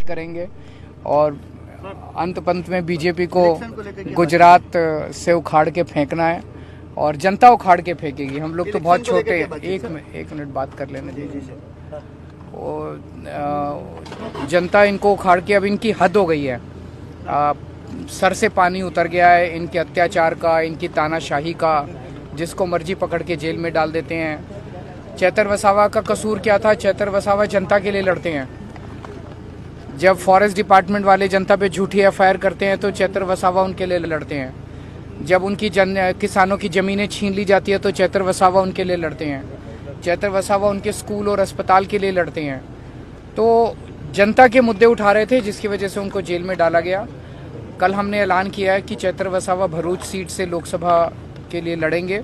करेंगे और अंत पंत में बीजेपी को गुजरात से उखाड़ के फेंकना है और जनता उखाड़ के फेंकेगी। हम लोग तो बहुत छोटे हैं। एक मिनट बात कर लेने दीजिए। जनता इनको उखाड़ के अब इनकी हद हो गई है। सर से पानी उतर गया है इनके अत्याचार का, इनकी तानाशाही का। जिसको मर्जी पकड़ के जेल में डाल देते हैं। चैतर वसावा का कसूर क्या था? चैतर वसावा जनता के लिए लड़ते हैं। जब फॉरेस्ट डिपार्टमेंट वाले जनता पे झूठी एफआईआर करते हैं तो चैतर वसावा उनके लिए लड़ते हैं। जब उनकी किसानों की ज़मीनें छीन ली जाती है तो चैतर वसावा उनके लिए लड़ते हैं। चैतर वसावा उनके स्कूल और अस्पताल के लिए लड़ते हैं। तो जनता के मुद्दे उठा रहे थे जिसकी वजह से उनको जेल में डाला गया। कल हमने ऐलान किया है कि चैतर वसावा भरूच सीट से लोकसभा के लिए लड़ेंगे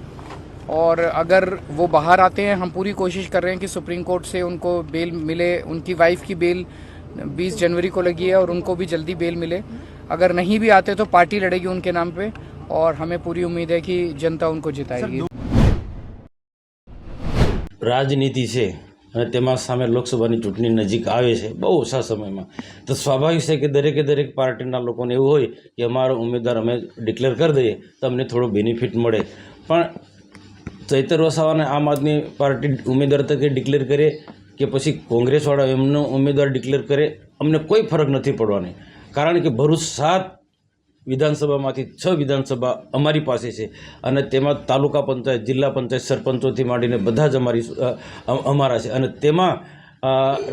और अगर वो बाहर आते हैं, हम पूरी कोशिश कर रहे हैं कि सुप्रीम कोर्ट से उनको बेल मिले। उनकी वाइफ की बेल 20 जनवरी को लगी है और उनको भी जल्दी बेल मिले। अगर नहीं भी आते तो पार्टी लड़ेगी उनके नाम पे और हमें पूरी उम्मीद है कि जनता उनको जिताएगी। રાજનીતિ છે અને તેમાં સામે લોકસભાની ચૂંટણી નજીક આવે છે બહુ ઓછા સમયમાં, તો સ્વાભાવિક છે કે દરેક પાર્ટીના લોકોને એવું હોય કે અમારો ઉમેદવાર અમે ડિક્લેર કરી દઈએ તો અમને થોડો બેનિફિટ મળે. પણ ચૈતર વસાવાને આમ આદમી પાર્ટી ઉમેદવાર તરીકે ડિક્લેર કરે કે પછી કોંગ્રેસવાળા એમનો ઉમેદવાર ડિક્લેર કરે, અમને કોઈ ફરક નથી પડવાની. કારણ કે ભરૂચ 7 વિધાનસભામાંથી 6 વિધાનસભા અમારી પાસે છે અને તેમાં તાલુકા પંચાયત, જિલ્લા પંચાયત, સરપંચોથી માંડીને બધા જ અમારા છે. અને તેમાં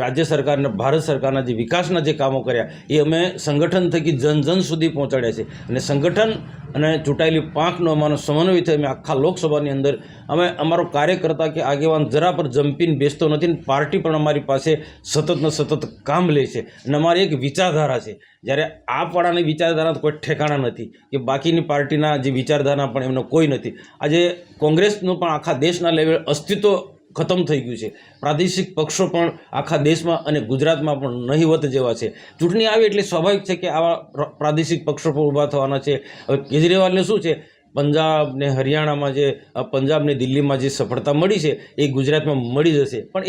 રાજ્ય સરકારને, ભારત સરકારના જે વિકાસના જે કામો કર્યા એ અમે સંગઠન થકી જન સુધી પહોંચાડ્યા છે. અને સંગઠન અને ચૂંટાયેલી પાંખનો અમારો સમન્વય થઈ અમે આખા લોકસભાની અંદર અમે અમારો કાર્યકર્તા કે આગેવાન જરા પર જંપીને બેસતો નથી. પાર્ટી પણ અમારી પાસે સતત ને સતત કામ લે છે. અને અમારી એક વિચારધારા છે. જ્યારે આપવાળાની વિચારધારા કોઈ ઠેકાણા નથી કે બાકીની પાર્ટીના જે વિચારધારા પણ એમનો કોઈ નથી. આજે કોંગ્રેસનું પણ આખા દેશના લેવલે અસ્તિત્વ ખતમ થઈ ગયું છે. પ્રાદેશિક પક્ષો પણ આખા દેશમાં અને ગુજરાતમાં પણ નહીવત જેવા છે. ચૂંટણી આવી એટલે સ્વાભાવિક છે કે આવા પ્રાદેશિક પક્ષો પણ ઊભા થવાના છે. હવે કેજરીવાલને શું છે, પંજાબ ને હરિયાણામાં જે પંજાબ ને દિલ્હીમાં જે સફળતા મળી છે એ ગુજરાતમાં મળી જશે. પણ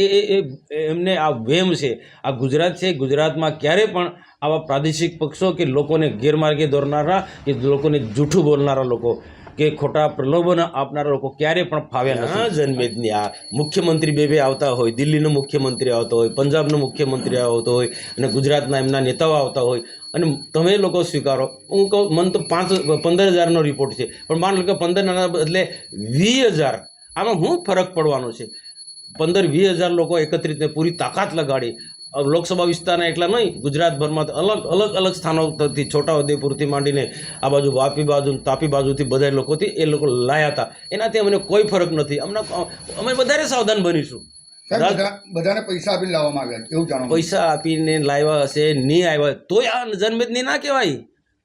એમને આ વહેમ છે. આ ગુજરાત છે, ગુજરાતમાં ક્યારે પણ આવા પ્રાદેશિક પક્ષો કે લોકોને ગેરમાર્ગે દોરનારા કે લોકોને જૂઠું બોલનારા લોકો કે ખોટા પ્રલોભન આપનારા લોકો ક્યારે પણ ફાવ્યા નથી. જનમેદની આ મુખ્યમંત્રી બે આવતા હોય, દિલ્હીનો મુખ્યમંત્રી આવતો હોય, પંજાબનો મુખ્યમંત્રી આવતો હોય અને ગુજરાતના એમના નેતાઓ આવતા હોય અને તમે લોકો સ્વીકારો. હું કહું, મને તો 15,000નો રિપોર્ટ છે, પણ માન લો કે 15ના બદલે 20,000, આમાં શું ફરક પડવાનો છે? 15-20,000 લોકો એકત્રિતને પૂરી તાકાત લગાડી લોકસભા વિસ્તારના એટલા નહીં, ગુજરાતભરમાં અલગ સ્થાનોથી, છોટાઉદેપુરથી માંડીને આ બાજુ વાપી બાજુ, તાપી બાજુથી બધા લોકોથી એ લોકો લાયા હતા. એનાથી અમને કોઈ ફરક નથી. અમે વધારે સાવધાન બનીશું. બધાને પૈસા આપીને લાવવામાં આવ્યા એવું જાણો? પૈસા આપીને લાવ્યા હશે, નહીં આવ્યા તોય આ જનમેદની ના કહેવાય.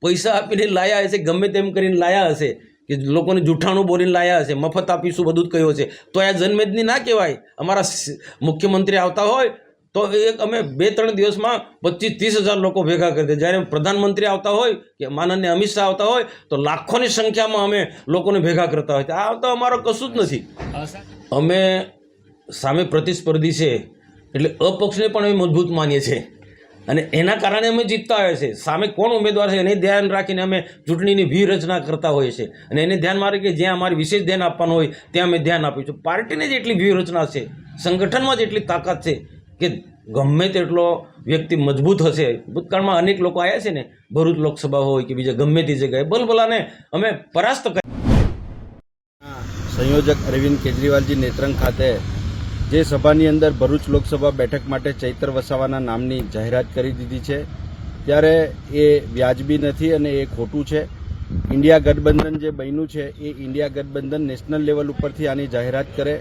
પૈસા આપીને લાયા હશે, ગમે તેમ કરીને લાયા હશે કે લોકોને જૂઠાણું બોલીને લાયા હશે, મફત આપીશું બધું જ કહ્યું છે, તો આ જનમેદની ના કહેવાય. અમારા મુખ્યમંત્રી આવતા હોય તો અમે 2-3 દિવસમાં 25-30,000 લોકો ભેગા કરી દે. જ્યારે પ્રધાનમંત્રી આવતા હોય કે માનનીય અમિત શાહ આવતા હોય તો લાખોની સંખ્યામાં અમે લોકોને ભેગા કરતા હોય. આ તો અમારો કશું જ નથી. અમે સામે પ્રતિસ્પર્ધી છે એટલે અપક્ષને પણ અમે મજબૂત માનીએ છીએ અને એના કારણે અમે જીતતા હોઈએ છીએ. સામે કોણ ઉમેદવાર છે એને ધ્યાન રાખીને અમે ચૂંટણીની વ્યૂહરચના કરતા હોઈએ છીએ અને એને ધ્યાનમાં રાખી કે જ્યાં અમારે વિશેષ ધ્યાન આપવાનું હોય ત્યાં અમે ધ્યાન આપીશું. પાર્ટીને જ એટલી વ્યૂહરચના છે, સંગઠનમાં જ એટલી તાકાત છે કે ગમે તેટલો વ્યક્તિ મજબૂત હશે. ભૂતકાળમાં અનેક લોકો આવ્યા છે ને, ભરૂચ લોકસભા હોય કે બીજા ગમે તે જગ્યાએ ભલભલાને અમે પરાસ્ત કર્યા. સંયોજક અરવિંદ કેજરીવાલજી નેત્રંગ ખાતે જે સભાની અંદર ભરૂચ લોકસભા બેઠક માટે ચૈતર વસાવાના નામની જાહેરાત કરી દીધી છે, ત્યારે એ વ્યાજબી નથી અને એ ખોટું છે. ઇન્ડિયા ગઠબંધન જે બન્યું છે એ ઇન્ડિયા ગઠબંધન નેશનલ લેવલ ઉપરથી આની જાહેરાત કરે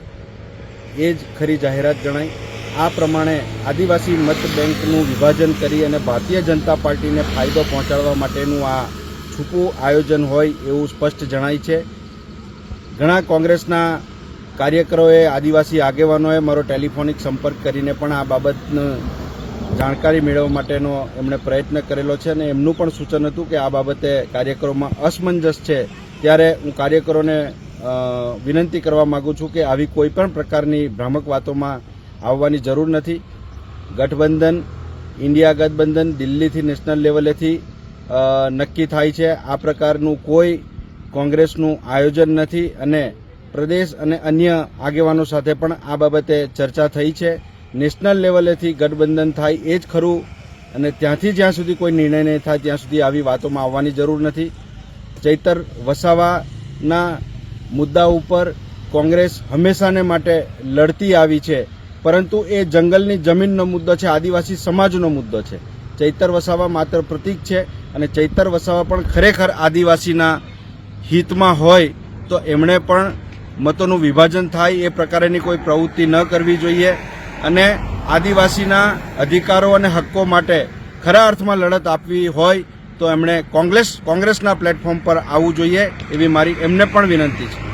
એ જ ખરી જાહેરાત જણાય. આ પ્રમાણે આદિવાસી મત બેંકનું વિભાજન કરી અને ભારતીય જનતા પાર્ટીને ફાયદો પહોંચાડવા માટેનું આ છૂપું આયોજન હોય એવું સ્પષ્ટ જણાય છે. ઘણા કોંગ્રેસના કાર્યકરોએ, આદિવાસી આગેવાનોએ મારો ટેલિફોનિક સંપર્ક કરીને પણ આ બાબતનું જાણકારી મેળવવા માટેનો એમણે પ્રયત્ન કરેલો છે અને એમનું પણ સૂચન હતું કે આ બાબતે કાર્યકરોમાં અસમંજસ છે. ત્યારે હું કાર્યકરોને વિનંતી કરવા માગું છું કે આવી કોઈ પણ પ્રકારની ભ્રામક વાતોમાં આવવાની જરૂર નથી. ગઠબંધન ઇન્ડિયા ગઠબંધન દિલ્હીથી નેશનલ લેવલેથી નક્કી થાય છે. આ પ્રકારનું કોઈ કોંગ્રેસનું આયોજન નથી અને પ્રદેશ અને અન્ય આગેવાનો સાથે પણ આ બાબતે ચર્ચા થઈ છે. નેશનલ લેવલેથી ગઠબંધન થાય એ જ ખરું અને ત્યાંથી જ્યાં સુધી કોઈ નિર્ણય નહીં થાય ત્યાં સુધી આવી વાતોમાં આવવાની જરૂર નથી. ચૈતર વસાવાના મુદ્દા ઉપર કોંગ્રેસ હંમેશાને માટે લડતી આવી છે, પરંતુ એ જંગલની જમીનનો મુદ્દો છે, આદિવાસી સમાજનો મુદ્દો છે. ચૈતર વસાવા માત્ર પ્રતીક છે અને ચૈતર વસાવા પણ ખરેખર આદિવાસીના હિતમાં હોય તો એમણે પણ મતોનું વિભાજન થાય એ પ્રકારેની કોઈ પ્રવૃત્તિ ન કરવી જોઈએ અને આદિવાસીના અધિકારો અને હક્કો માટે ખરા અર્થમાં લડત આપવી હોય તો એમણે કોંગ્રેસના પ્લેટફોર્મ પર આવવું જોઈએ એવી મારી એમને પણ વિનંતી છે.